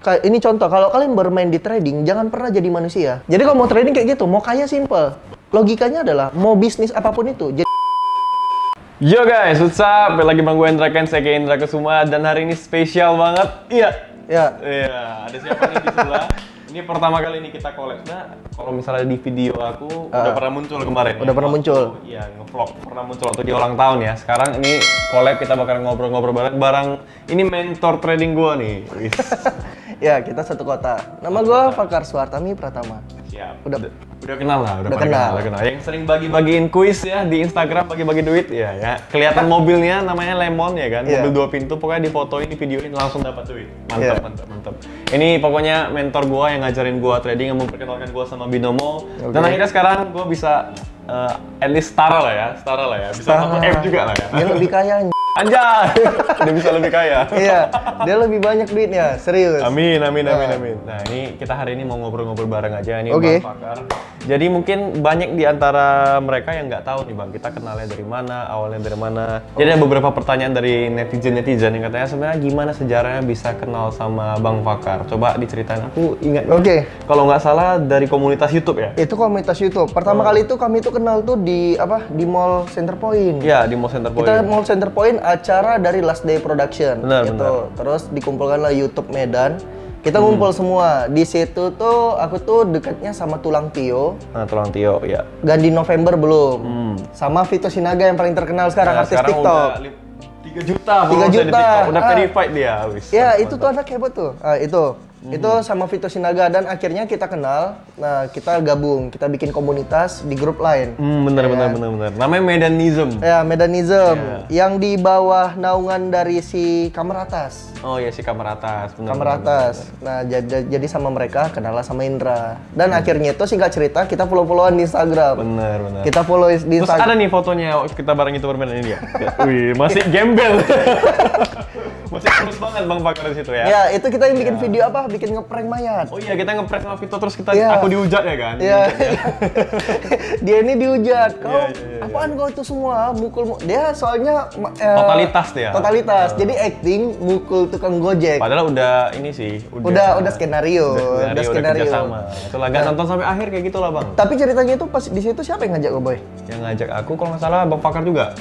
Kayak ini contoh, kalau kalian bermain di trading, jangan pernah jadi manusia. Jadi kalau mau trading kayak gitu, mau kaya simple. Logikanya adalah mau bisnis apapun itu. Yo guys, what's up? Lagi bang gue Indra Ken, saya Indra Kesuma, dan hari ini spesial banget. Iya. Ada siapa nih di sebelah? Ini pertama kali ini kita collab. Nah, kalau misalnya di video aku udah pernah muncul kemarin. Udah pernah muncul. Iya, ngevlog pernah muncul waktu di ulang tahun ya. Sekarang ini collab, kita bakal ngobrol-ngobrol bareng. Ini mentor trading gua nih. Ya, kita satu kota. Nama gua Fakar Suartami Pratama. Siap. Udah kenal lah, udah kenal. Yang sering bagi-bagiin kuis ya di Instagram, bagi-bagi duit ya. Kelihatan mobilnya namanya Lemon ya kan, mobil 2 pintu, pokoknya difotoin, divideoin langsung dapat duit. Mantap. Ini pokoknya mentor gua yang ngajarin gua trading, yang memperkenalkan gua sama binomo. Dan akhirnya sekarang gua bisa at least setara lah ya. Bisa satu F juga lah ya. Dia lebih kaya. Anjay, dia bisa lebih kaya. Iya, dia lebih banyak duitnya, serius. Amin. Nah, ini kita hari ini mau ngobrol-ngobrol bareng aja nih Bang Fakar. Jadi mungkin banyak di antara mereka yang nggak tahu nih Bang, kita kenalnya dari mana, awalnya dari mana. Jadi ada beberapa pertanyaan dari netizen yang katanya sebenarnya gimana sejarahnya bisa kenal sama Bang Fakar. Coba diceritain, aku ingat. Kalau nggak salah dari komunitas YouTube ya? Itu komunitas YouTube. Pertama kali itu kami tuh kenal tuh di Di Mall Center Point. Iya, di Mall Center Point. Kita Mall Center Point acara dari Last Day Production. Benar. Terus dikumpulkanlah YouTube Medan. Kita ngumpul semua. Di situ tuh aku tuh dekatnya sama Tulang Tio. Nah, Tulang Tio, ya. Gandhi November belum. Sama Vito Sinaga yang paling terkenal sekarang, artis sekarang TikTok. Udah 3 juta. 3 juta. Udah verified dia. Ya, itu tuh anak hebat tuh. Itu sama Vito Sinaga, dan akhirnya kita kenal. Nah, kita gabung, kita bikin komunitas di grup lain. Bener. Namanya Medanism. Ya, Medanism. Yang di bawah naungan dari si Kamar Atas. Oh iya, si Kamar Atas. Kamar Atas. Nah, jadi sama mereka kenal sama Indra. Dan akhirnya itu singkat cerita kita follow-followan di Instagram. Bener. Kita follow di Instagram. Terus ada nih fotonya kita bareng itu permainan ini ya. Wih, masih gembel. Masih terus banget Bang Fakar di situ ya. Ya, itu kita yang bikin video bikin ngeprank mayat. Oh iya, kita ngeprank sama Vito, terus aku dihujat ya kan? Iya. Dia ini dihujat. Apaan kau itu semua mukul? Dia soalnya totalitas dia. Totalitas. Jadi acting mukul tukang Gojek. Padahal udah ini sih, udah skenario. Udah kerjasama. Itulah gak nonton sampai akhir kayak gitulah Bang. Tapi ceritanya itu pas di situ siapa yang ngajak Boy? Yang ngajak aku kalau nggak salah Bang Fakar juga.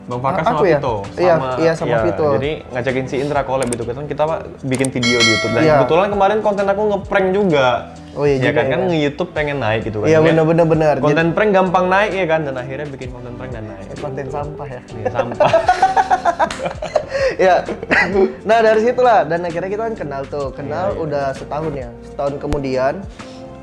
Bang Fakar sama Vito. Sama Vito. Jadi ngajakin si Indra collab itu kan kita bikin video di YouTube. Dan kebetulan kemarin konten aku ngeprank juga. Oh iya, kan nge-YouTube pengen naik gitu kan. Iya, bener. Konten prank gampang naik ya kan, dan akhirnya bikin konten prank dan naik. Konten sampah ya. Iya, sampah. Ya. Nah, dari situlah, dan akhirnya kita kan kenal udah setahun ya. Setahun kemudian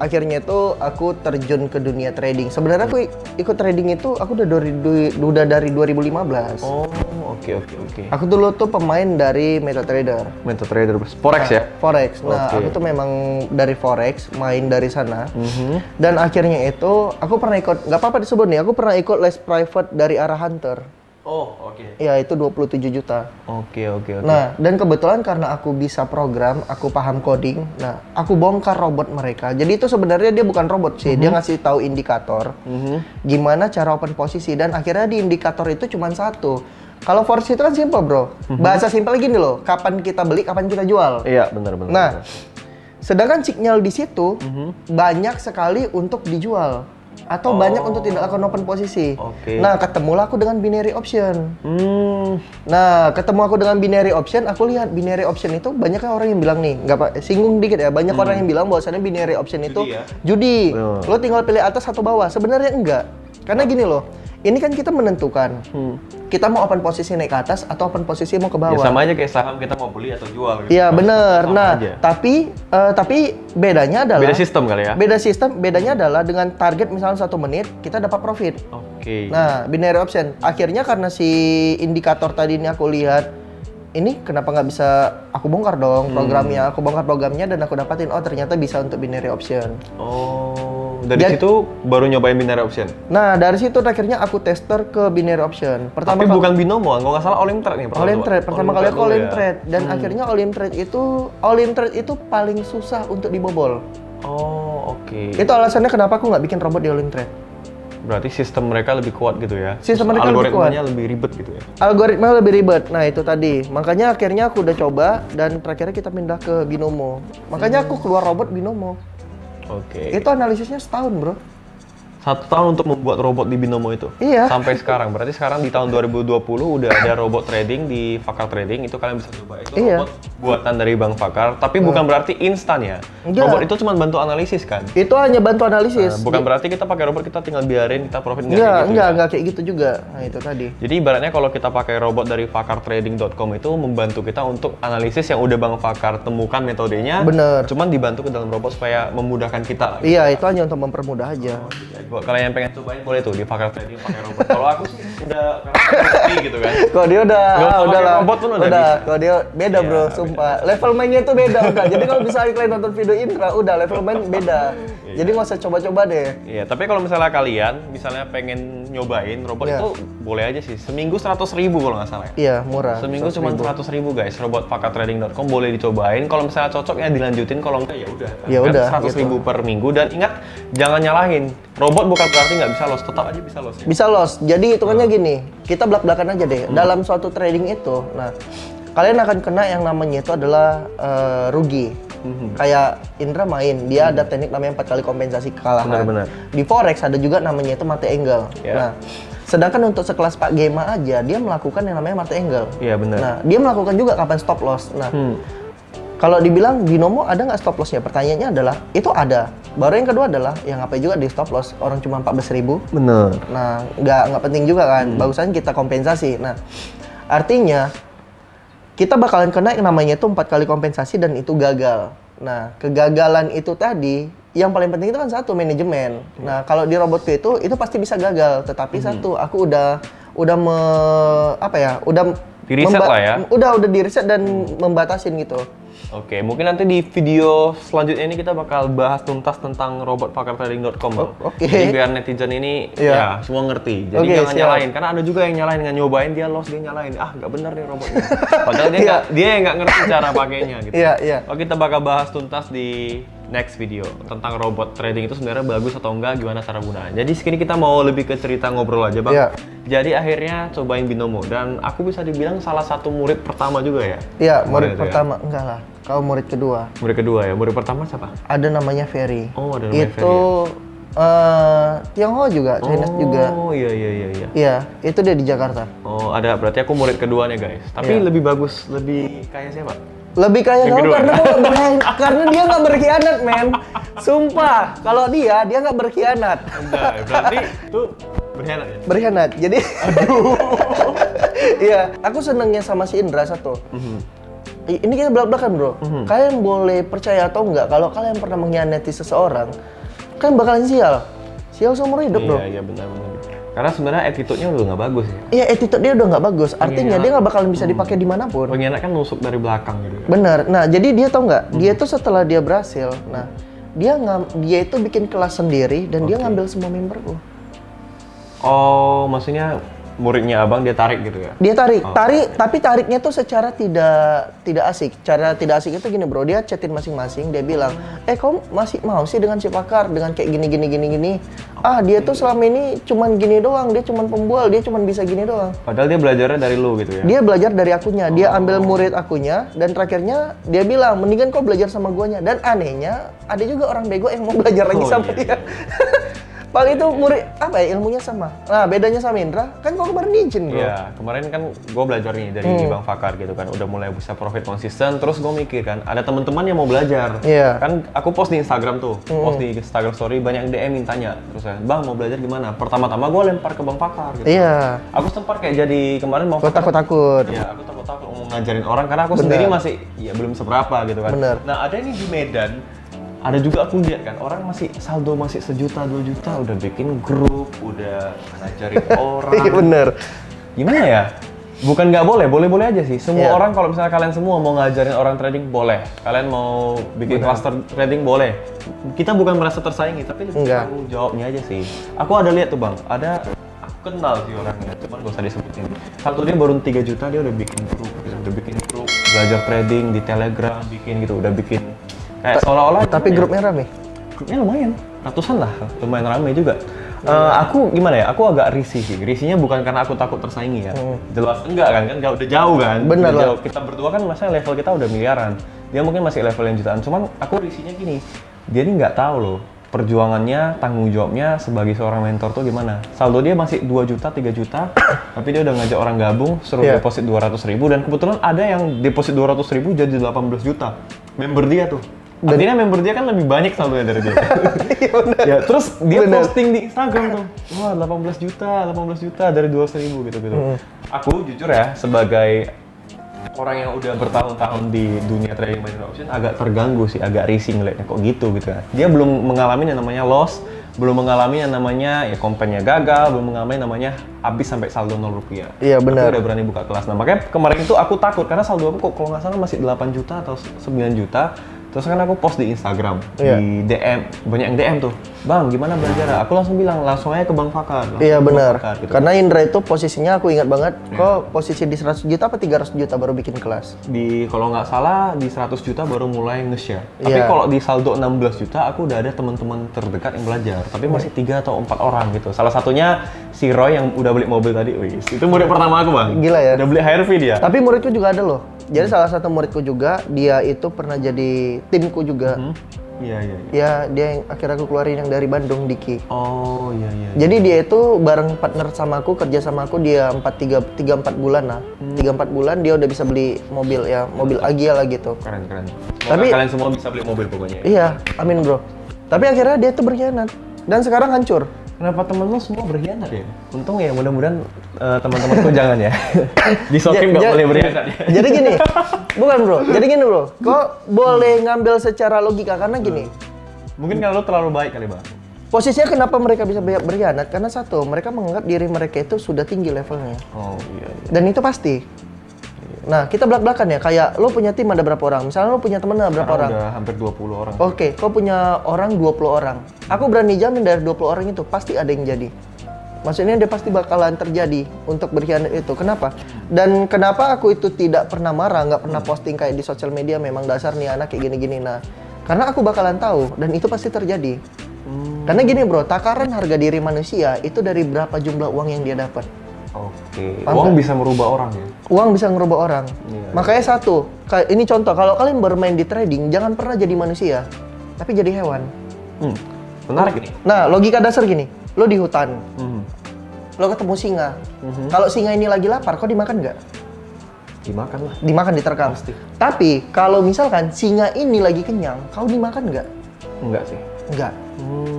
akhirnya itu aku terjun ke dunia trading. Sebenarnya aku ikut trading itu aku udah dari 2015. Oh, oke. Aku dulu tuh pemain dari MetaTrader. Forex ya? Forex. Nah, aku tuh memang dari Forex, main dari sana. Dan akhirnya itu aku pernah ikut, nggak apa-apa disebut nih, aku pernah ikut les private dari Arah Hunter. Oh, oke. Ya, itu 27 juta. Oke. Nah, dan kebetulan karena aku bisa program, aku paham coding. Nah, aku bongkar robot mereka. Jadi itu sebenarnya dia bukan robot sih, dia ngasih tahu indikator. Gimana cara open posisi, dan akhirnya di indikator itu cuma satu. Kalau Forex itu kan simple, Bro. Bahasa simpel gini loh, kapan kita beli, kapan kita jual. Iya, benar. Nah, sedangkan sinyal di situ banyak sekali untuk dijual. Atau banyak untuk tidak lakukan open posisi. Nah, ketemulah aku dengan binary option. Nah, ketemu aku dengan binary option, aku lihat binary option itu banyaknya orang yang bilang nih, singgung dikit ya, banyak orang yang bilang bahwasannya binary option itu judi. Lo tinggal pilih atas atau bawah. Sebenarnya enggak. Karena gini loh, ini kan kita menentukan kita mau open posisi naik ke atas atau open posisi mau ke bawah. Ya sama aja kayak saham, kita mau beli atau jual gitu. Iya, bener. Nah, tapi bedanya adalah beda sistem kali ya. Bedanya adalah dengan target misalnya 1 menit kita dapat profit. Nah, binary option. Akhirnya karena si indikator tadi ini aku lihat, ini kenapa nggak bisa aku bongkar dong programnya. Aku bongkar programnya dan aku dapatin, oh ternyata bisa untuk binary option. Dari situ baru nyobain binary option. Nah, dari situ akhirnya aku tester ke binary option. Tapi bukan binomo, kalau nggak salah all in trade nih. Pertama kali aku all in trade, dan akhirnya all in trade itu paling susah untuk dibobol. Oh, oke. Itu alasannya kenapa aku nggak bikin robot di all in trade. Berarti sistem mereka lebih kuat gitu ya? Sistem mereka lebih kuat. Algoritmanya lebih ribet gitu ya? Algoritma lebih ribet, nah itu tadi. Makanya akhirnya aku udah coba, dan terakhirnya kita pindah ke Binomo. Makanya aku keluar robot Binomo. Oke. Itu analisisnya setahun, bro. 1 tahun untuk membuat robot di Binomo itu? Iya. Sampai sekarang, berarti sekarang di tahun 2020 udah ada robot trading di Fakar Trading, itu kalian bisa coba. Itu robot buatan dari Bang Fakar, tapi bukan berarti instan ya? Enggak. Robot itu cuma bantu analisis kan? Itu hanya bantu analisis. Bukan berarti kita pakai robot, kita tinggal biarin, kita profit enggak kayak gitu juga. Nah itu tadi. Jadi ibaratnya kalau kita pakai robot dari fakartrading.com itu membantu kita untuk analisis yang udah Bang Fakar temukan metodenya. Bener. Cuman dibantu ke dalam robot supaya memudahkan kita. Iya, itu hanya untuk mempermudah aja. Buat kalian yang pengen cobain boleh tuh di Fakar Trading pakai robot. Kalau aku sih udah ngerti gitu kan. Kalau dia udah udahlah. Robot pun udah bisa. Kalau dia beda, bro, sumpah. Level mainnya itu beda udah. Jadi kalau misalnya kalian nonton video Indra, udah level main beda. Jadi nggak usah coba-coba deh. Iya, tapi kalau misalnya kalian pengen nyobain robot itu boleh aja sih. Seminggu 100.000 kalau nggak salah ya. Iya, murah. Seminggu cuma 100.000 guys. Robot fakartrading.com boleh dicobain. Kalau misalnya cocok ya dilanjutin. Kalau enggak ya udah. Ya udah. 100.000 per minggu, dan ingat jangan nyalahin. Robot bukan berarti nggak bisa loss, tetap aja bisa loss. Ya? Bisa loss. Jadi hitungannya gini, kita belak-belakan aja deh. Dalam suatu trading itu, nah kalian akan kena yang namanya itu adalah rugi. Kayak Indra main, dia ada teknik namanya 4 kali kompensasi kekalahan. Benar-benar. Di forex ada juga namanya itu mate angle. Nah, sedangkan untuk sekelas Pak Gema aja, dia melakukan yang namanya mate angle. Iya benar. Nah, dia melakukan juga kapan stop loss. Nah, kalau dibilang Binomo ada nggak stop lossnya? Pertanyaannya adalah, itu ada. Baru yang kedua adalah, yang ngapain juga di stop loss, orang cuma 14.000. Bener. Nah, nggak penting juga kan, bagusan kita kompensasi. Nah, artinya, kita bakalan kena yang namanya itu 4 kali kompensasi dan itu gagal. Nah, kegagalan itu tadi, yang paling penting itu kan satu, manajemen. Nah, kalau di robotku itu pasti bisa gagal. Tetapi satu, aku udah di reset lah ya? Udah di reset dan membatasin gitu. Oke, mungkin nanti di video selanjutnya ini kita bakal bahas tuntas tentang robot fakartrading.com. Oke. Jadi biar netizen ini ya semua ngerti. Jadi jangan nyalain, karena ada juga yang nyalain dengan nyobain dia loss, dia nyalain. Ah, nggak bener nih robotnya. Padahal dia yang nggak ngerti cara pakainya gitu. Iya. Oke, kita bakal bahas tuntas di next video tentang robot trading itu sebenarnya bagus atau enggak, gimana cara gunanya. Jadi sekini kita mau lebih ke cerita ngobrol aja, Bang. Yeah. Jadi akhirnya cobain Binomo, dan aku bisa dibilang salah satu murid pertama juga ya? Iya, murid pertama. Ya? Enggak lah, kau murid kedua. Murid kedua ya? Murid pertama siapa? Ada namanya Ferry. Oh, ada namanya Ferry. Itu Tionghoa juga, Chinese juga. Oh iya. Iya, itu dia di Jakarta. Oh, ada. Berarti aku murid keduanya, guys. Tapi lebih bagus, lebih kayak siapa? Lebih kayak kamu karena dia nggak berkhianat, men. Sumpah, kalau dia nggak berkhianat. Enggak, berarti itu berkhianat ya? Berkhianat. Jadi, aduh. Iya, aku senengnya sama si Indra satu. Ini kita belak-belakan, bro. Kalian boleh percaya atau enggak, kalau kalian pernah mengkhianati seseorang, kalian bakalan sial seumur hidup, bro. Iya, benar. Karena sebenarnya attitude-nya udah nggak bagus ya? Iya, attitude dia udah nggak bagus. Artinya dia nggak bakalan bisa dipakai dimanapun. Pengkhianat kan nusuk dari belakang gitu. Bener. Nah, jadi dia tau nggak? Dia tuh setelah dia berhasil, nah dia itu bikin kelas sendiri dan dia ngambil semua memberku. Oh, maksudnya muridnya abang dia tarik gitu ya? Dia tarik, tapi tariknya tuh secara tidak asik. Cara tidak asik itu gini, bro, dia chatin masing-masing, dia bilang, kau masih mau sih dengan si Fakar, dengan kayak gini. Ah, dia tuh selama ini cuman gini doang, dia cuman pembual, dia cuman bisa gini doang. Padahal dia belajarnya dari lu gitu ya? Dia belajar dari akunya, dia ambil murid akunya, dan terakhirnya dia bilang, mendingan kau belajar sama guanya. Dan anehnya, ada juga orang bego yang mau belajar lagi sama dia. Paling itu murid ilmunya sama. Nah, bedanya sama Indra, kan kau kemarin izin, bro. Iya, kemarin kan gue belajar nih dari Bang Fakar gitu kan, udah mulai bisa profit konsisten. Terus gue mikir kan, ada teman-teman yang mau belajar. Iya. Kan aku post di Instagram tuh, post di Instagram story, banyak DM mintanya. Terus saya, Bang mau belajar gimana? Pertama-tama gue lempar ke Bang Fakar gitu. Iya. Aku sempat kayak jadi kemarin mau takut-takut. Iya, aku takut-takut mau ngajarin orang karena aku sendiri masih belum seberapa gitu kan. Bener. Nah, ada nih di Medan. Ada juga aku lihat kan, orang masih saldo masih 1 juta, 2 juta, udah bikin grup, udah ngajarin orang. Iya bener. Gimana ya? Bukan nggak boleh, boleh-boleh aja sih. Semua orang, kalau misalnya kalian semua mau ngajarin orang trading, boleh. Kalian mau bikin cluster trading, boleh. Kita bukan merasa tersaingi, tapi lebih tanggung jawabnya aja sih. Aku ada lihat tuh, Bang, aku kenal sih orangnya, cuman gak usah disebutin. Satu dia baru 3 juta, dia udah bikin grup, belajar trading di Telegram, bikin gitu, udah bikin kayak seolah-olah. Tapi grupnya rame? Grupnya lumayan. ratusan lah, lumayan ramai juga. Aku gimana ya? Aku agak risih sih. Risihnya bukan karena aku takut tersaingi ya. Jelas enggak kan? Udah jauh kan? Bener lah. Kita berdua kan masa level kita udah miliaran. Dia mungkin masih level yang jutaan. Cuman aku risihnya gini. Dia ini nggak tahu loh perjuangannya, tanggung jawabnya sebagai seorang mentor tuh gimana. Saldo dia masih 2 juta, 3 juta. Tapi dia udah ngajak orang gabung, suruh deposit 200.000. Dan kebetulan ada yang deposit 200.000 jadi 18 juta. Member dia tuh. Artinya member dia kan lebih banyak saldonya dari dia. Ya, terus dia posting di Instagram tuh, wah 18 juta dari 200.000 gitu-gitu. Aku jujur ya, sebagai orang yang udah bertahun-tahun di dunia trading binary option, agak terganggu sih, agak risih ngeliatnya kok gitu kan. Dia belum mengalami yang namanya loss, belum mengalami yang namanya ya kompennya gagal, belum mengalami yang namanya habis sampai saldo 0 rupiah. Iya benar. Aku udah berani buka kelas. Nah makanya kemarin itu aku takut karena saldo aku kok kalau nggak salah masih 8 juta atau 9 juta. Terus kan aku post di Instagram, di DM, banyak yang DM tuh, Bang gimana belajar? Aku langsung bilang, langsung aja ke Bang Fakar. Iya benar, gitu. Karena Indra itu posisinya aku ingat banget, kok posisi di 100 juta apa 300 juta baru bikin kelas? Kalau nggak salah di 100 juta baru mulai nge-share. Tapi kalau di saldo 16 juta, aku udah ada teman-teman terdekat yang belajar. Tapi masih 3 atau 4 orang gitu. Salah satunya si Roy yang udah beli mobil tadi, wis. Itu murid pertama aku Bang. Gila ya? Udah beli HRV dia. Tapi muridku juga ada loh. Jadi salah satu muridku juga, dia itu pernah jadi timku juga. Iya. Ya, dia yang akhirnya aku keluarin yang dari Bandung, Diki. Oh, iya. Jadi dia itu bareng partner sama aku, kerja sama aku, dia 3-4 bulan lah. 3-4 bulan dia udah bisa beli mobil ya, mobil Agia lah gitu. Keren. Tapi kalian semua bisa beli mobil pokoknya. Iya, amin bro. Tapi akhirnya dia tuh berkhianat. Dan sekarang hancur. Kenapa temen lo semua berkhianat ya? Untung ya, mudah-mudahan teman-temanku jangan ya. Di Sokim nggak boleh berkhianat ya. Jadi gini, bukan bro. Jadi gini bro, kok boleh ngambil secara logika karena gini. Mungkin kalau lo terlalu baik kali Bang. Posisinya kenapa mereka bisa berkhianat? Karena satu, mereka menganggap diri mereka itu sudah tinggi levelnya. Oh iya. Dan itu pasti. Nah, kita belak-belakan ya, kayak lo punya tim ada berapa orang? Misalnya lo punya temen ada berapa orang? Udah hampir 20 orang. Oke, kau punya orang 20 orang. Aku berani jamin dari 20 orang itu pasti ada yang jadi. Maksudnya dia pasti bakalan terjadi untuk berkhianat itu. Kenapa? Dan kenapa aku itu tidak pernah marah, nggak pernah posting kayak di sosial media memang dasar nih anak kayak gini-gini. Nah, karena aku bakalan tahu dan itu pasti terjadi. Karena gini bro, takaran harga diri manusia itu dari berapa jumlah uang yang dia dapat. Oke. Uang bisa merubah orang ya? Uang bisa merubah orang. Makanya satu, ini contoh, kalau kalian bermain di trading, jangan pernah jadi manusia, tapi jadi hewan. Menarik ini. Nah, logika dasar gini, lo di hutan, lo ketemu singa. Kalau singa ini lagi lapar, kau dimakan nggak? Dimakan lah. Dimakan, diterkam. Pasti. Tapi kalau misalkan singa ini lagi kenyang, kau dimakan nggak? Enggak sih. Enggak.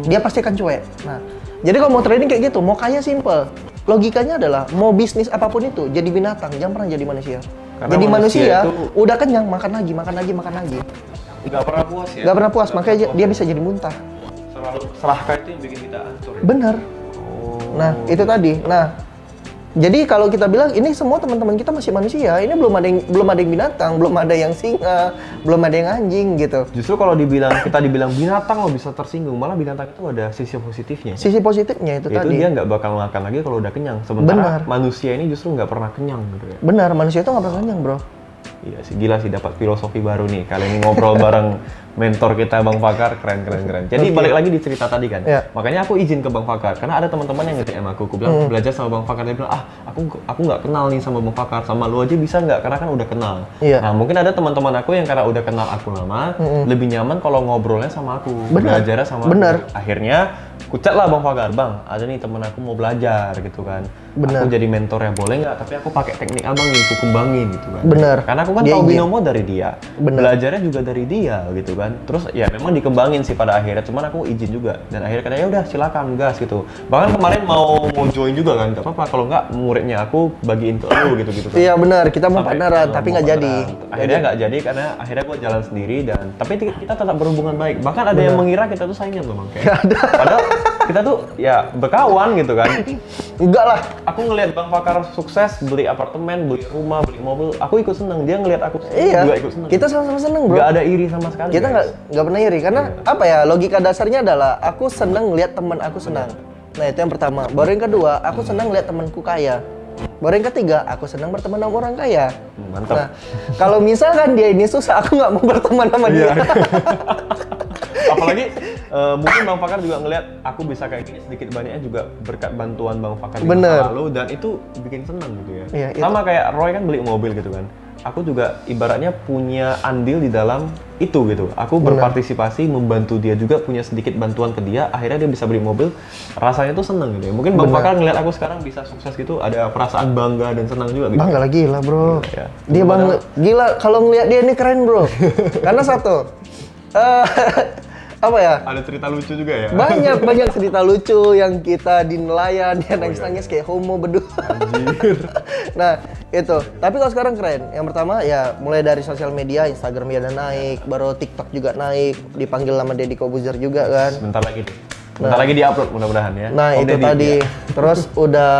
Dia pasti akan cuek. Nah, jadi kalau mau trading kayak gitu, mau kaya simple. Logikanya adalah mau bisnis apapun itu, jadi binatang, jangan pernah jadi manusia. Karena jadi manusia itu udah kenyang, makan lagi. Nggak pernah puas ya? Nggak pernah puas, makanya dia bisa jadi muntah. Selalu serahkan itu yang bikin kita hancur ya? Bener. Nah, itu tadi. Nah, jadi kalau kita bilang ini semua teman-teman kita masih manusia, ini belum ada yang binatang, belum ada yang singa, belum ada yang anjing gitu. Justru kalau kita dibilang binatang lo bisa tersinggung, malah binatang itu ada sisi positifnya. Sisi positifnya itu tadi. Dia nggak bakal makan lagi kalau udah kenyang. Sementara manusia ini justru nggak pernah kenyang gitu ya. Benar, manusia itu nggak pernah kenyang bro. Iya sih, gila sih dapat filosofi baru nih. Kali ini ngobrol bareng mentor kita Bang Fakar, keren. Jadi balik lagi di cerita tadi kan. Makanya aku izin ke Bang Fakar karena ada teman-teman yang nge-DM aku bilang belajar sama Bang Fakar. Dia bilang, aku nggak kenal nih sama Bang Fakar, sama lu aja bisa nggak? Karena kan udah kenal. Nah mungkin ada teman-teman aku yang karena udah kenal aku lama, lebih nyaman kalau ngobrolnya sama aku, belajarnya sama aku. Akhirnya kucat lah Bang Fakar, Bang ada nih temen aku mau belajar gitu kan. Aku jadi mentornya boleh nggak? Tapi aku pakai teknik abang yang aku kembangin gitu kan. Karena aku kan tahu binomo dari dia, belajarnya juga dari dia gitu kan. Terus ya memang dikembangin sih pada akhirnya, cuman aku izin juga. Dan akhirnya katanya ya udah silakan gas gitu. Bahkan kemarin mau join juga kan, nggak apa-apa kalau nggak muridnya aku bagiin ke lu gitu kan. Iya benar, kita mau partneran tapi nggak jadi. Akhirnya nggak jadi karena akhirnya gua jalan sendiri tapi kita tetap berhubungan baik. Bahkan ada yang mengira kita tuh saingan loh Bang. Padahal kita tuh ya berkawan gitu kan. Enggak lah. Aku ngelihat Bang Fakar sukses, beli apartemen, beli rumah, beli mobil, aku ikut seneng. Dia ngelihat aku juga ikut seneng. Kita sama-sama seneng bro. Gak ada iri sama sekali. Kita nggak pernah iri karena apa ya, logika dasarnya adalah aku seneng ngelihat teman aku senang. Nah itu yang pertama. Baru yang kedua, aku senang ngelihat temanku kaya. Baru yang ketiga, aku senang berteman sama orang kaya. Mantap. Nah, kalau misalkan dia ini susah, aku nggak mau berteman sama dia. Apalagi mungkin Bang Fakar juga ngelihat aku bisa kayak gini sedikit banyaknya juga berkat bantuan Bang Fakar di masa lalu, dan itu bikin senang gitu ya. Iya, sama kayak Roy kan beli mobil gitu kan. Aku juga ibaratnya punya andil di dalam itu gitu. Aku berpartisipasi, membantu dia juga, punya sedikit bantuan ke dia, akhirnya dia bisa beli mobil. Rasanya tuh seneng gitu ya. Mungkin Bang Fakar ngeliat aku sekarang bisa sukses gitu, ada perasaan bangga dan senang juga gitu. Bangga lah, gila bro. Gila, ya. Dia bangga, gila kalau ngeliat dia ini keren bro. Karena satu, apa ya? Ada cerita lucu juga ya? Banyak cerita lucu yang kita di nelayan, dia nangis-nangis kayak homo berdua. Anjir. Nah, itu. Tapi kalau sekarang keren. Yang pertama ya mulai dari sosial media, Instagram ya udah naik, baru TikTok juga naik, dipanggil sama Deddy Kobuzer juga kan. Bentar lagi deh. Bentar lagi di-upload mudah-mudahan ya. Nah, Om itu Deddy, tadi. ya. Terus udah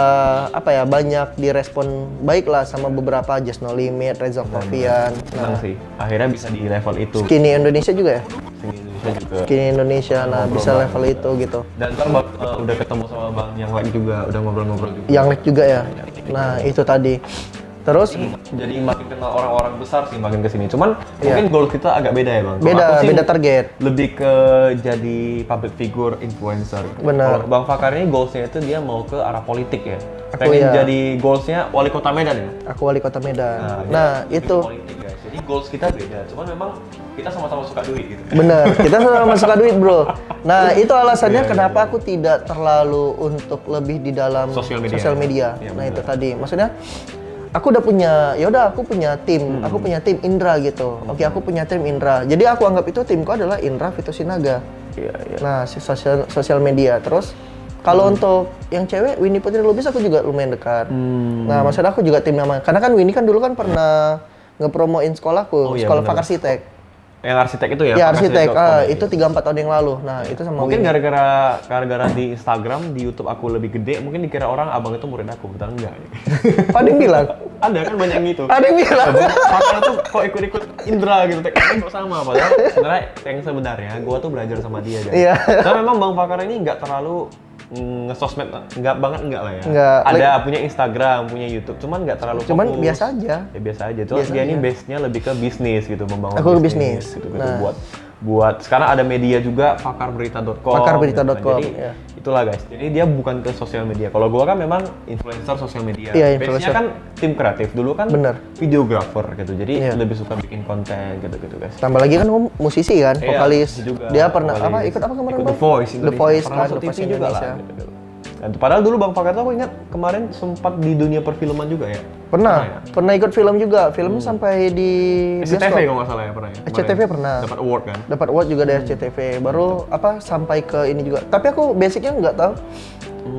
apa ya, banyak direspon baik lah sama beberapa Just No Limit, Reza Octavian. Senang sih. Akhirnya bisa di level itu. Skinny Indonesia juga ya? Skinny Indonesia juga. Skinny Indonesia, nah bisa level itu gitu. Dan ntar udah ketemu sama Bang yang lain juga, udah ngobrol-ngobrol juga. Yang like juga ya? Nah, itu tadi. Terus jadi makin kenal orang-orang besar sih makin kesini. Cuman mungkin goal kita agak beda ya Bang. Beda target. Lebih ke jadi public figure, influencer. Benar. Kalau Bang Fakar ini goalsnya itu dia mau ke arah politik ya. Pengen jadi goalsnya wali kota Medan ya. Aku wali kota Medan. Nah itu. Politik guys. Jadi goals kita beda. Cuman memang kita sama-sama suka duit gitu. Bener. Kita sama-sama suka duit bro. Nah itu alasannya kenapa aku tidak terlalu untuk lebih di dalam sosial media. Ya, nah itu tadi. Maksudnya aku udah punya, ya udah aku punya tim, aku punya tim Indra gitu. Oke, aku punya tim Indra. Jadi aku anggap itu timku adalah Indra Fitosinaga. Iya. Nah, sosial media. Terus kalau untuk yang cewek Winnie Putri Lubis aku juga lumayan dekat. Nah, maksudnya aku juga tim nama. Karena kan Winnie kan dulu kan pernah ngepromoin sekolahku, sekolah Fakar Arsitek. Yang arsitek itu ya? Ya arsitek, itu 3-4 tahun yang lalu. Nah itu sama mungkin gara-gara di Instagram, di YouTube aku lebih gede, mungkin dikira orang abang itu murid aku, betul enggak? Ada yang bilang? Ada kan banyak yang gitu. Ada yang bilang? Fakar tuh kok ikut-ikut Indra gitu, tekniknya kok sama. Padahal sebenarnya yang sebenarnya gua tuh belajar sama dia kan. Iya. Tapi memang Bang Fakar ini nggak terlalu nge-sosmed, nggak banget enggak lah ya. Enggak. Ada punya Instagram, punya YouTube, cuman nggak terlalu cuman fokus. Biasa aja. Ya biasa aja. Terus dia ini base-nya lebih ke bisnis gitu, membangun aku bisnis. Gitu, buat sekarang ada media juga fakarberita.com. Fakarberita.com. Jadi itulah guys. Jadi dia bukan ke sosial media. Kalau gua kan memang influencer sosial media. Iya, base-nya kan tim kreatif. Dulu kan videographer gitu. Jadi Iya. lebih suka bikin konten gitu guys. Tambah lagi kan musisi kan, vokalis. Juga, dia pernah vokalis. ikut apa kemarin? Ikut The Voice Indonesia. The Voice pernah kan, masuk The Voice TV juga lah. Indonesia. Gitu. Dan padahal dulu Bang Fakar tuh aku ingat kemarin sempat di dunia perfilman juga ya. Pernah ikut film juga. Filmnya sampai di SCTV kalau nggak salah ya pernah ya. SCTV pernah. Dapat award kan? Dapat award juga dari SCTV. Baru sampai ke ini juga. Tapi aku basicnya nggak tahu.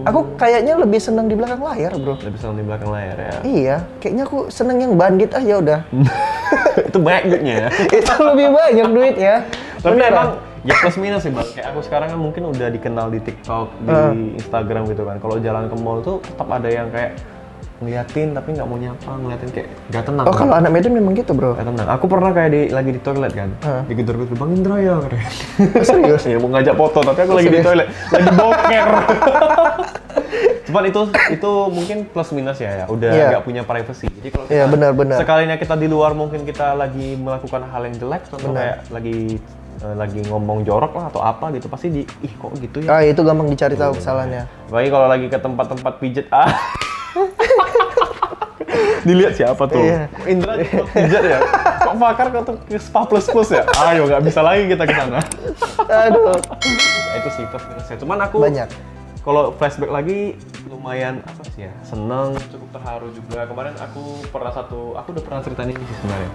Aku kayaknya lebih senang di belakang layar, bro. Lebih senang di belakang layar ya. Iya, kayaknya aku seneng yang bandit aja udah. Itu banyak duitnya ya. Itu lebih banyak duitnya. Tapi emang ya plus minus sih Bang. Kayak aku sekarang kan mungkin udah dikenal di TikTok, di Instagram gitu kan. Kalau jalan ke mall tuh tetap ada yang kayak ngeliatin tapi nggak mau nyapa, ngeliatin kayak nggak tenang. Oh kalau anak Medan memang gitu bro? Nggak tenang. Aku pernah kayak lagi di toilet kan, digedor-gedor Bang Indra ya katanya. Serius? Ya mau ngajak foto tapi aku lagi di toilet, lagi boker. Cuman itu mungkin plus minus ya, udah nggak punya privacy. Jadi kalau kita benar. sekalinya kita di luar mungkin kita lagi melakukan hal yang jelek, contoh kayak lagi ngomong jorok lah atau apa gitu, pasti kok gitu ya. Itu gampang dicari tahu kesalahannya. Baik kalau lagi ke tempat-tempat pijet dilihat siapa tuh? Indra pijet ya. Kok Fakar kok ke spa plus ya? Ayo nggak bisa lagi kita ke sana. Aduh. Itu sih plus minusnya. Cuman aku banyak. Kalau flashback lagi lumayan apa sih ya? Seneng, cukup terharu juga. Kemarin aku udah pernah ceritain ini sih sebenarnya.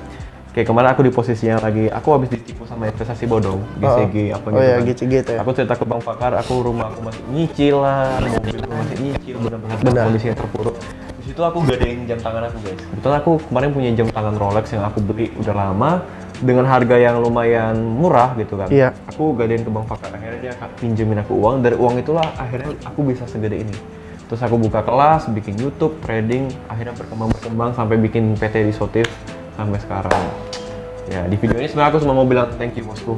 Kayak kemarin aku di posisinya lagi, aku habis ditipu sama investasi bodong, GCG apa gitu kan. GCG itu ya. Aku cerita ke Bang Fakar, rumah aku masih nyicil lah, mobil aku masih nyicil, benar-benar kondisinya terpuruk. Di situ aku gadein jam tangan aku guys. Kebetulan aku kemarin punya jam tangan Rolex yang aku beli udah lama dengan harga yang lumayan murah gitu kan. Iya. Aku gadein ke Bang Fakar, akhirnya dia pinjemin aku uang, dari uang itulah akhirnya aku bisa segede ini. Terus aku buka kelas, bikin YouTube, trading, akhirnya berkembang sampai bikin PT Risotif sampai sekarang. Ya di video ini sebenarnya aku cuma mau bilang thank you bosku,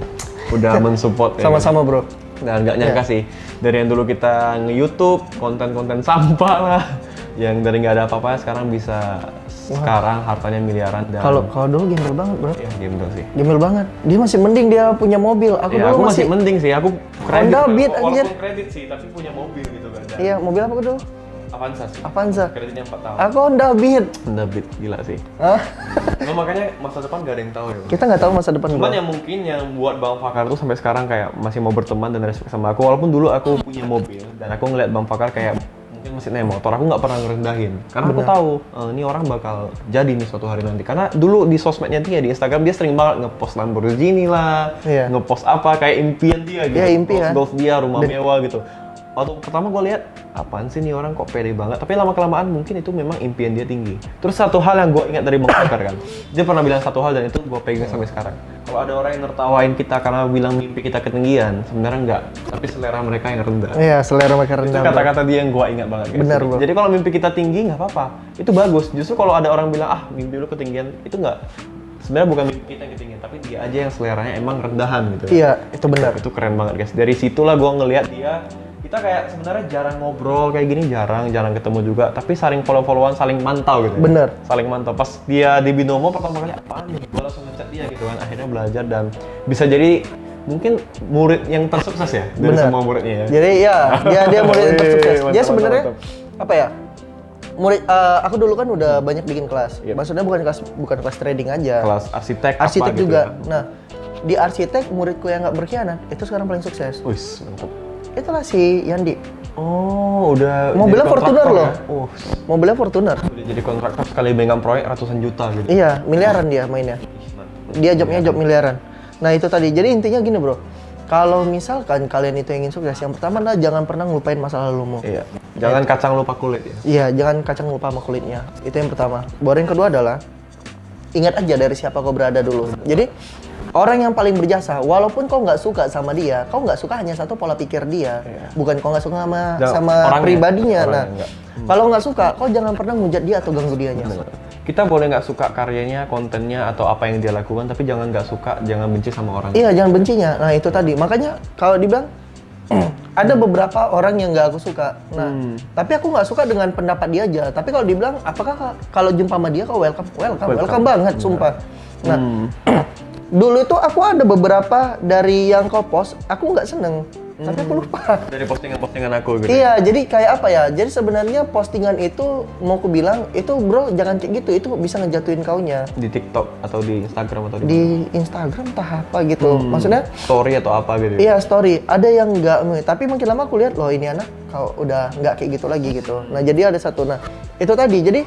udah mensupport. Sama-sama bro. Dan nggak nyangka sih, dari yang dulu kita nge-YouTube konten-konten sampah lah, yang dari nggak ada apa-apa sekarang bisa sekarang hartanya miliaran dan kalau dulu gembel banget, bro. Iya, gembel sih. Gembel banget. Dia masih mending dia punya mobil. Aku ya, dulu aku masih mending sih. Aku kredit. Honda Beat anjir. Walaupun kredit sih, tapi punya mobil gitu kan. Iya, mobil apa dulu? Avanza sih. Avanza. Kreditnya 4 tahun. Aku Honda Beat. Honda Beat, gila sih. Nah, makanya masa depan gak ada yang tahu ya. Kita nggak tahu masa depan. Cuman yang mungkin yang buat Bang Fakar tuh sampai sekarang kayak masih mau berteman dan respect sama aku. Walaupun dulu aku punya mobil dan aku ngeliat Bang Fakar kayak mungkin masih naik motor, aku nggak pernah ngerendahin. Karena aku tahu ini orang bakal jadi nih suatu hari nanti. Karena dulu di sosmednya dia, di Instagram dia sering banget ngepost Lamborghini lah, ngepost apa kayak impian dia gitu. Iya, impian. Golf dia, rumah mewah gitu. Waktu pertama gue lihat apaan sih nih orang kok pede banget, tapi lama kelamaan mungkin itu memang impian dia tinggi. Terus satu hal yang gue ingat dari Bang Fakar kan, dia pernah bilang satu hal dan itu gue pegang sampai sekarang. Kalau ada orang yang nertawain kita karena bilang mimpi kita ketinggian, sebenarnya enggak, tapi selera mereka yang rendah. Iya, selera mereka rendah. Itu kata-kata dia yang gue ingat banget. Guys. Benar, bro. Jadi kalau mimpi kita tinggi nggak apa-apa, itu bagus. Justru kalau ada orang bilang mimpi lu ketinggian, itu nggak. Sebenarnya bukan mimpi kita yang ketinggian, tapi dia aja yang seleranya emang rendahan gitu. Iya, itu benar. Itu keren banget guys. Dari situlah gue ngelihat dia. Kita kayak sebenarnya jarang ngobrol kayak gini, jarang ketemu juga, tapi saling follow-followan, saling mantau gitu. Bener. Saling mantau. Pas dia di Binomo pertama kali apaan nih, gue langsung ngechat dia gitu kan. Akhirnya belajar dan bisa jadi mungkin murid yang tersukses ya dari semua muridnya ya. Jadi ya, dia murid yang tersukses. Dia sebenarnya apa ya? Murid aku dulu kan udah banyak bikin kelas. Maksudnya bukan kelas trading aja. Kelas arsitek gitu juga. Gitu ya. Nah, di arsitek muridku yang nggak berkhianat itu sekarang paling sukses. Wis, mantap. Itulah si Yandi. Oh, udah mobilnya Fortuner loh. Ya? Mobilnya Fortuner. Udah jadi kontraktor sekali megang proyek ratusan juta gitu. Iya, miliaran dia mainnya. Dia jobnya job miliaran. Nah, itu tadi. Jadi intinya gini, bro. Kalau misalkan kalian itu ingin sukses, yang pertama adalah jangan pernah ngelupain masa lalumu. Iya. Jangan kacang lupa kulit ya. Iya, jangan kacang lupa sama kulitnya. Itu yang pertama. Baru yang kedua adalah ingat aja dari siapa kau berada dulu. Jadi orang yang paling berjasa, walaupun kau nggak suka sama dia, kau nggak suka hanya satu pola pikir dia, bukan kau nggak suka sama pribadinya. Nah, kalau nggak suka, kau jangan pernah ngujat dia atau ganggu dianya. Kita boleh nggak suka karyanya, kontennya, atau apa yang dia lakukan, tapi jangan nggak suka, jangan benci sama orang. Iya, jangan bencinya. Nah, itu tadi. Makanya kalau dibilang ada beberapa orang yang nggak aku suka. Nah, tapi aku nggak suka dengan pendapat dia aja. Tapi kalau dibilang, apakah kalau jumpa sama dia kau welcome banget, sumpah. Nah, dulu itu aku ada beberapa dari yang kau post, aku nggak seneng, tapi aku lupa. Dari postingan-postingan aku gitu. Iya, jadi kayak apa ya? Jadi sebenarnya postingan itu mau aku bilang itu bro jangan kayak gitu, itu bisa ngejatuhin kaunya. Di TikTok atau di Instagram atau di Instagram entah apa gitu. Maksudnya story atau apa gitu. Iya, story. Ada yang nggak, tapi makin lama aku lihat loh ini anak kau udah nggak kayak gitu lagi gitu. Nah, jadi ada satu. Nah, itu tadi. Jadi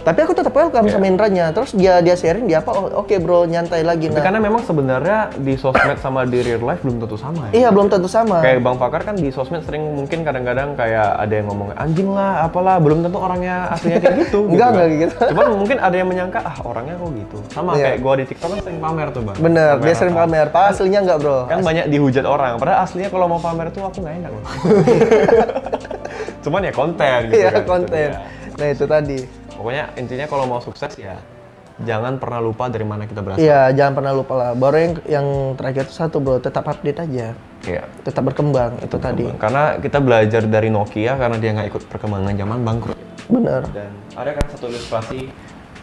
tapi aku tetap welcome sama Indranya. Terus dia sharing dia apa? Oh, oke bro, nyantai lagi. Nah, karena memang sebenarnya di sosmed sama di real life belum tentu sama ya. Iya, belum tentu sama. Kayak Bang Fakar kan di sosmed sering mungkin kadang-kadang kayak ada yang ngomong anjing lah, apalah, belum tentu orangnya aslinya kayak gitu. Enggak gitu. Cuman mungkin ada yang menyangka orangnya kok gitu. Sama kayak gua di TikTok kan sering pamer tuh, Bang. Bener, dia sering pamer. Padahal aslinya enggak, bro. Kan banyak dihujat orang. Padahal aslinya kalau mau pamer tuh aku nggak enak loh. Cuman ya konten gitu. Iya, kan, konten. Nah, itu tadi. Pokoknya intinya kalau mau sukses ya jangan pernah lupa dari mana kita berasal. Iya, jangan pernah lupa lah. Baru yang terakhir itu satu bro, tetap update aja. Iya. Tetap berkembang, itu tadi. Karena kita belajar dari Nokia karena dia nggak ikut perkembangan zaman, bangkrut. Bener. Dan ada kan satu ilustrasi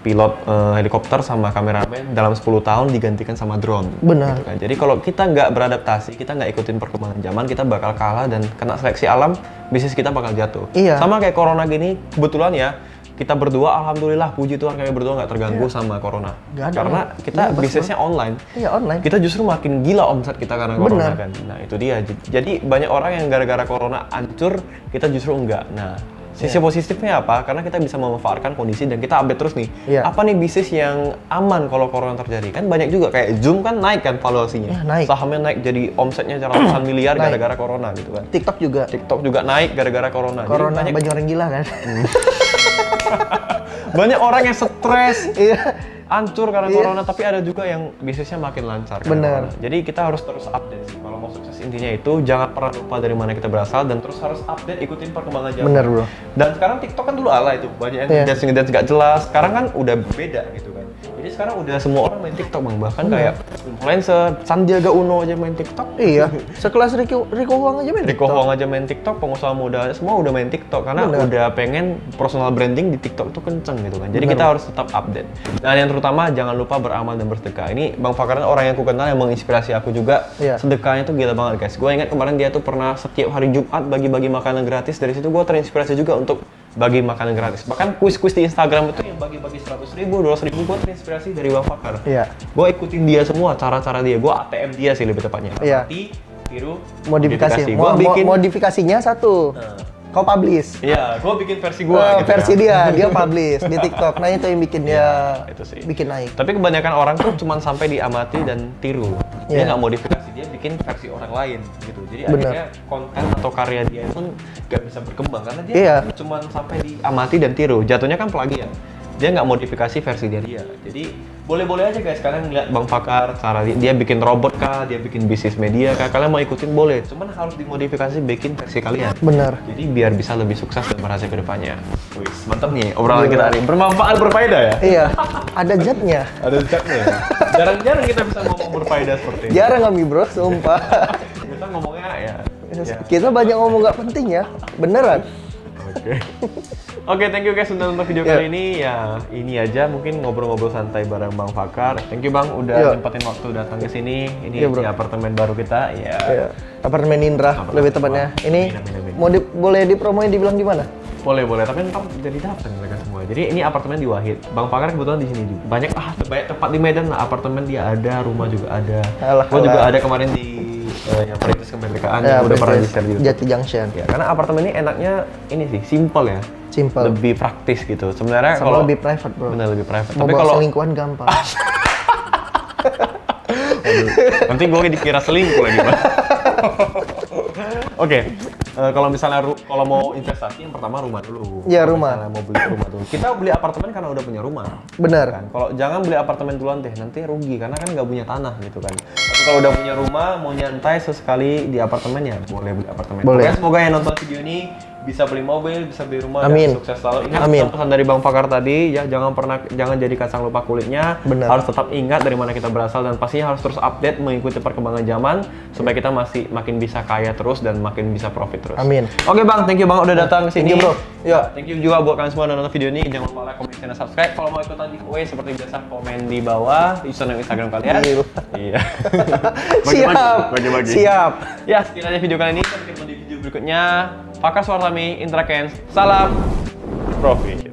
pilot helikopter sama kameramen dalam 10 tahun digantikan sama drone. Benar. Gitu kan. Jadi kalau kita nggak beradaptasi, kita nggak ikutin perkembangan zaman, kita bakal kalah dan kena seleksi alam, bisnis kita bakal jatuh. Iya. Sama kayak corona gini, kebetulan ya, kita berdua alhamdulillah puji Tuhan kami berdua nggak terganggu sama corona. Karena kita bisnisnya online. Iya, online. Kita justru makin gila omset kita karena corona kan. Nah, itu dia. Jadi banyak orang yang gara-gara corona hancur, kita justru enggak. Nah, sisi positifnya apa? Karena kita bisa memanfaatkan kondisi dan kita update terus nih. Apa nih bisnis yang aman kalau corona terjadi? Kan banyak juga kayak Zoom kan naik kan valuasinya. Naik. Sahamnya naik jadi omsetnya ratusan miliar gara-gara corona gitu kan. TikTok juga naik gara-gara corona. Corona jadi banyak orang gila kan. Banyak orang yang stres, hancur karena corona, tapi ada juga yang bisnisnya makin lancar. Bener. Jadi kita harus terus update sih. Kalau mau sukses intinya itu jangan pernah lupa dari mana kita berasal dan terus harus update, ikutin perkembangan zaman. Bener bro. Dan sekarang TikTok kan dulu ala itu banyak yang dance nggak jelas. Sekarang kan udah beda gitu kan. Jadi sekarang udah semua orang main TikTok bang, bahkan kayak influencer, Sandiaga Uno aja main TikTok. Iya, sekelas Rico Huang aja main Rico Huang aja main TikTok, pengusaha muda semua udah main TikTok karena udah pengen personal branding di TikTok itu kenceng gitu kan. Jadi kita harus tetap update. Dan yang terutama jangan lupa beramal dan bersedekah. Ini Bang Fakar orang yang aku kenal yang menginspirasi aku juga. Sedekahnya tuh gila banget guys. Gue ingat kemarin dia tuh pernah setiap hari Jumat bagi-bagi makanan gratis. Dari situ gue terinspirasi juga untuk bagi makanan gratis. Bahkan kuis-kuis di Instagram itu yang bagi-bagi 100.000, 200.000 gue terinspirasi dari Bang Fakar. Gue ikutin dia semua, cara-cara dia. Gue ATM dia sih lebih tepatnya. Tiru, modifikasi. Modifikasinya satu. Kau publish. Iya, gue bikin versi gue. Versi dia publish di TikTok. Nah itu yang bikin dia itu sih. Bikin naik. Tapi kebanyakan orang tuh cuma sampai diamati dan tiru. Dia nggak modifikasi, dia bikin versi orang lain gitu. Jadi akhirnya konten atau karya dia pun nggak bisa berkembang karena dia cuma sampai diamati dan tiru. Jatuhnya kan plagiat. Dia nggak modifikasi versi dia. Jadi boleh-boleh aja guys, kalian ngeliat Bang Fakar, cara dia bikin robot kah, dia bikin bisnis media kah, kalian mau ikutin boleh. Cuman harus dimodifikasi bikin versi kalian. Benar. Jadi biar bisa lebih sukses dan berhasil ke depannya. Wih, mantap nih obrolan kita hari ini. Bermanfaat, berfaedah ya? Iya, ada zatnya. Ada zatnya ya? Jarang-jarang kita bisa ngomong berfaedah seperti ini. Jarang kami bro, sumpah. Kita ngomongnya ya. Kita banyak ngomong nggak penting ya, beneran. Oke, thank you guys sudah nonton video kali ini. Ya, ini aja mungkin ngobrol-ngobrol santai bareng Bang Fakar. Thank you Bang udah nyempetin waktu datang ke sini. Ini di apartemen baru kita. Apartemen Indra lebih tepatnya. Ini boleh dipromoin dibilang di mana? Boleh, tapi ntar jadi datang mereka semua. Jadi ini apartemen di Wahid. Bang Fakar kebetulan di sini juga. Banyak tempat di Medan lah. Apartemen dia ada, rumah juga ada. Gua juga ada kemarin di yang Perintis Kemerdekaan yang udah pernah di-share juga. Jati Junction. Ya, karena apartemen ini enaknya ini sih, simple ya. Simple. Lebih praktis gitu. Sebenarnya kalau lebih private, bro. Benar, lebih private. Tapi kalau selingkuhan gampang. Nanti gue dikira selingkuh lagi, Bang. Oke. Kalau misalnya kalau mau investasi yang pertama rumah dulu. Iya, rumah. Mau beli rumah dulu. Kita beli apartemen karena udah punya rumah. Benar. Kan? Kalau jangan beli apartemen duluan deh, nanti rugi karena kan nggak punya tanah gitu kan. Tapi kalau udah punya rumah, mau nyantai sesekali di apartemen ya boleh beli apartemen. Boleh. Oke, semoga yang nonton video ini bisa beli mobil, bisa beli rumah, dan sukses selalu. Ingat pesan dari Bang Fakar tadi ya, jangan jadi kacang lupa kulitnya. Benar. Harus tetap ingat dari mana kita berasal dan pastinya harus terus update mengikuti perkembangan zaman supaya kita masih makin bisa kaya terus dan makin bisa profit terus. Amin. Oke Bang, thank you Bang udah datang ke sini. Thank you, bro. Ya, thank you juga buat kalian semua yang nonton video ini. Jangan lupa like, comment, dan subscribe. Kalau mau ikutan giveaway seperti biasa komen di bawah username Instagram kalian. Iya. Bagi-bagi. Siap. Ya, sekian aja video kali ini. Sampai ketemu di video berikutnya. Fakar Suartami, Intra Kens. Salam profit.